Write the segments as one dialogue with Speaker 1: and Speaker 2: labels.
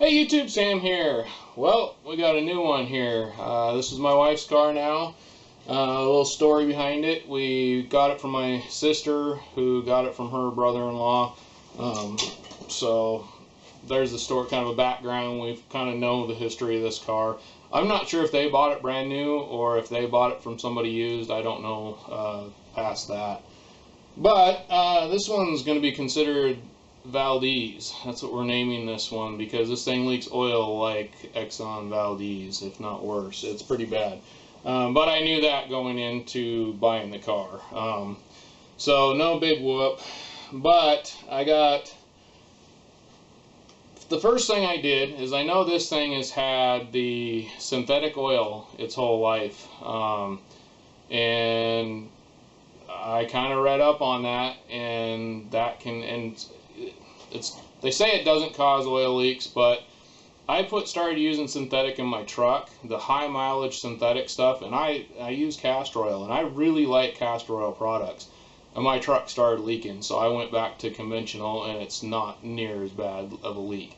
Speaker 1: Hey YouTube, Sam here. Well, we got a new one here. This is my wife's car now. A little story behind it. We got it from my sister, who got it from her brother-in-law. So there's the story, kind of a background. We kind of know the history of this car. I'm not sure if they bought it brand new or if they bought it from somebody used. I don't know past that. But this one's going to be considered Valdez. That's what we're naming this one, because this thing leaks oil like Exxon Valdez, if not worse. It's pretty bad. But I knew that going into buying the car. So no big whoop. But the first thing I did is, I know this thing has had the synthetic oil its whole life. And I kind of read up on that, and that can, they say it doesn't cause oil leaks, but I started using synthetic in my truck, the high mileage synthetic stuff, and I use castor oil, and I really like castor oil products, and my truck started leaking, so I went back to conventional, and it's not near as bad of a leak.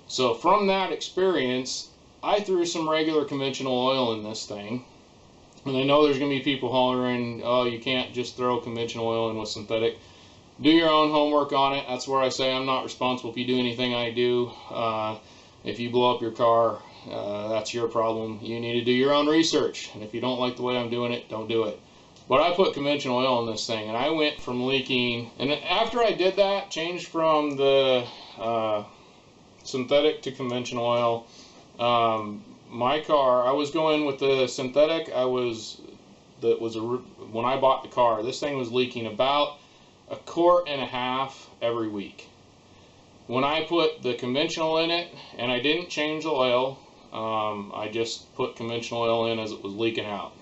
Speaker 1: So from that experience, I threw some regular conventional oil in this thing, and I know there's going to be people hollering, oh, you can't just throw conventional oil in with synthetic. Do your own homework on it. That's where I say I'm not responsible if you do anything I do. If you blow up your car, that's your problem. You need to do your own research. And if you don't like the way I'm doing it, don't do it. But I put conventional oil in this thing, and I went from leaking. And after I did that, changed from the synthetic to conventional oil, my car, I was going with the synthetic. When I bought the car, this thing was leaking about 1.5 quarts every week. When I put the conventional in it, and I didn't change the oil, I just put conventional oil in as it was leaking out.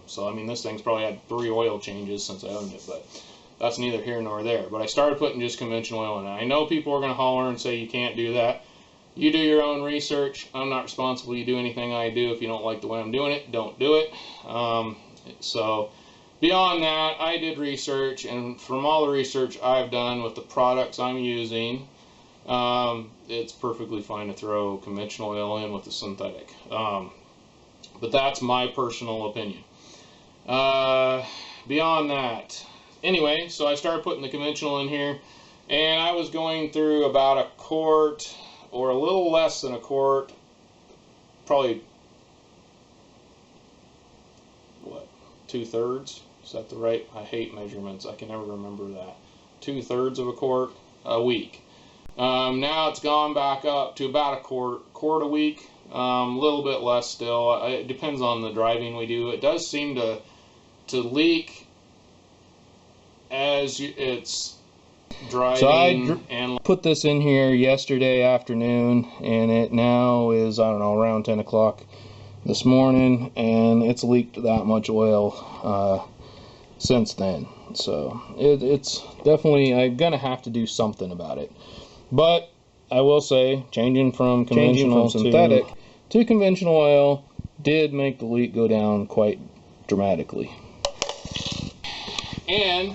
Speaker 1: So I mean, this thing's probably had 3 oil changes since I owned it, but that's neither here nor there. But I started putting just conventional oil in it. I know people are going to holler and say you can't do that. You do your own research. I'm not responsible. You do anything I do. If you don't like the way I'm doing it, don't do it. So beyond that, I did research, and from all the research I've done with the products I'm using, it's perfectly fine to throw conventional oil in with the synthetic. But that's my personal opinion. Beyond that, anyway, so I started putting the conventional in here, and I was going through about 1 quart, or a little less than 1 quart, probably, what, 2/3? Is that the right? I hate measurements. I can never remember that. 2/3 of 1 quart a week. Now it's gone back up to about 1 quart a week. A little bit less still. It depends on the driving we do. It does seem to leak as it's driving. So I put this in here yesterday afternoon, and it now is, I don't know, around 10 o'clock this morning, and it's leaked that much oil since then. So it's definitely, I'm gonna have to do something about it. But I will say, changing from synthetic to conventional oil did make the leak go down quite dramatically. And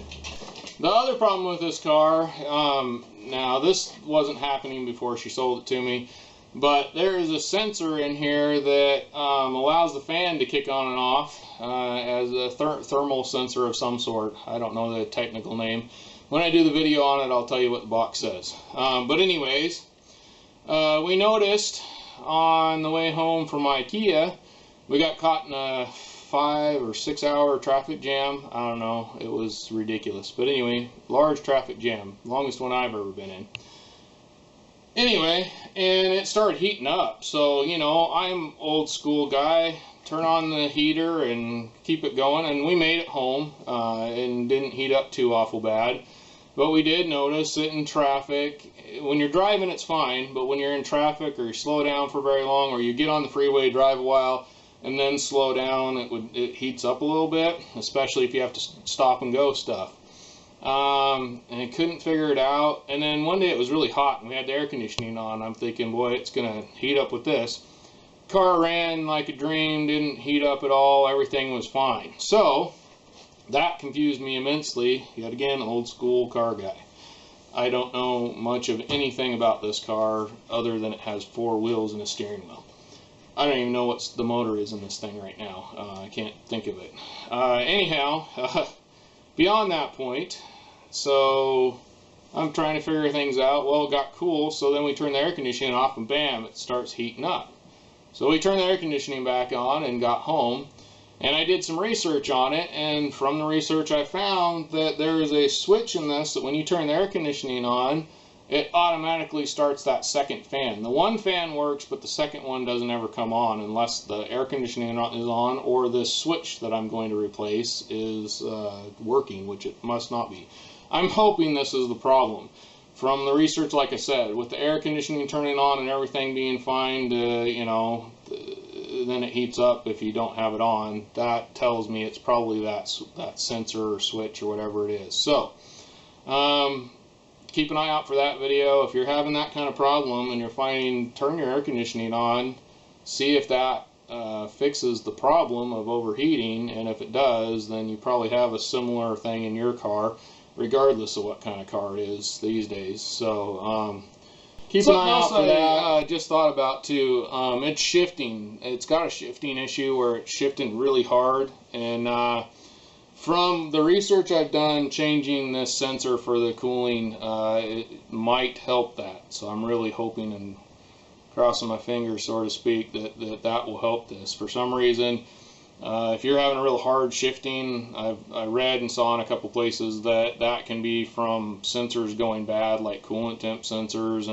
Speaker 1: the other problem with this car, now this wasn't happening before she sold it to me, but there is a sensor in here that allows the fan to kick on and off as a thermal sensor of some sort. I don't know the technical name. When I do the video on it, I'll tell you what the box says. But anyways, we noticed on the way home from IKEA, we got caught in a 5 or 6 hour traffic jam. I don't know, it was ridiculous. But anyway, large traffic jam, longest one I've ever been in. Anyway, and it started heating up. So, you know, I'm old school guy, turn on the heater and keep it going, and we made it home and didn't heat up too awful bad. But we did notice that in traffic, when you're driving it's fine, but when you're in traffic or you slow down for very long, or you get on the freeway, drive a while, and then slow down, it heats up a little bit, especially if you have to stop and go stuff. And I couldn't figure it out. And then one day it was really hot and we had the air conditioning on. I'm thinking, boy, it's gonna heat up with this. Car ran like a dream, didn't heat up at all, everything was fine. So that confused me immensely. Yet again, old school car guy. I don't know much of anything about this car other than it has 4 wheels and a steering wheel. I don't even know what the motor is in this thing right now. I can't think of it. Anyhow, beyond that point, so I'm trying to figure things out. Well, it got cool, so then we turn the air conditioning off and bam, it starts heating up. So we turned the air conditioning back on and got home, and I did some research on it, and from the research I found that there is a switch in this that when you turn the air conditioning on, it automatically starts that second fan. The one fan works, but the second one doesn't ever come on unless the air conditioning is on or this switch that I'm going to replace is working, which it must not be. I'm hoping this is the problem. From the research, like I said, with the air conditioning turning on and everything being fine, you know, then it heats up if you don't have it on. That tells me it's probably that sensor or switch or whatever it is. So, keep an eye out for that video. If you're having that kind of problem and you're finding, turn your air conditioning on, see if that fixes the problem of overheating, and if it does, then you probably have a similar thing in your car, regardless of what kind of car it is these days. So keep an eye out for that. I just thought about too, it's shifting. It's got a shifting issue where it's shifting really hard, and from the research I've done, changing this sensor for the cooling it might help that. So I'm really hoping and crossing my fingers, so to speak, that will help this. For some reason, if you're having a real hard shifting, I read and saw in a couple places that can be from sensors going bad, like coolant temp sensors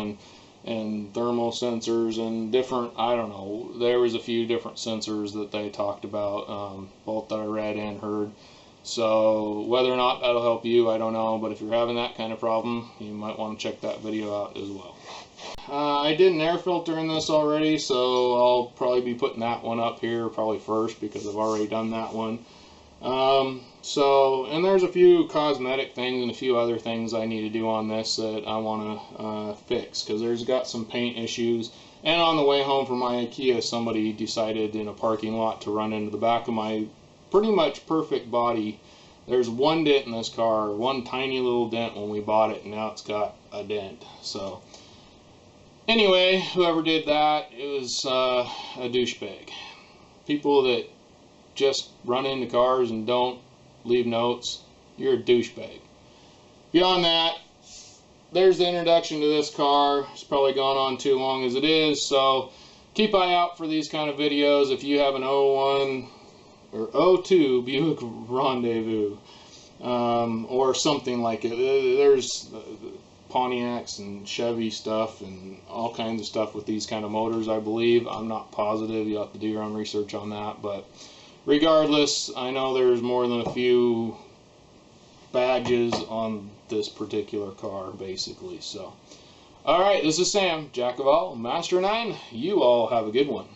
Speaker 1: and thermal sensors and different, I don't know, there was a few different sensors that they talked about, both that I read and heard. So whether or not that'll help you, I don't know, but if you're having that kind of problem, you might want to check that video out as well. I did an air filter in this already, so I'll probably be putting that one up here probably first because I've already done that one. And there's a few cosmetic things and a few other things I need to do on this that I want to fix, because there's got some paint issues. And on the way home from my IKEA, somebody decided in a parking lot to run into the back of my pretty much perfect body. There's one dent in this car, one tiny little dent when we bought it, and now it's got a dent. So anyway, whoever did that, it was a douchebag. People that just run into cars and don't leave notes, you're a douchebag. Beyond that, there's the introduction to this car. It's probably gone on too long as it is, so keep eye out for these kind of videos. If you have an 01 or 02 Buick Rendezvous or something like it, there's Pontiacs and Chevy stuff and all kinds of stuff with these kind of motors, I believe. I'm not positive. You'll have to do your own research on that, but regardless, I know there's more than a few badges on this particular car, basically. So alright, this is Sam, Jack of all, Master of none. You all have a good one.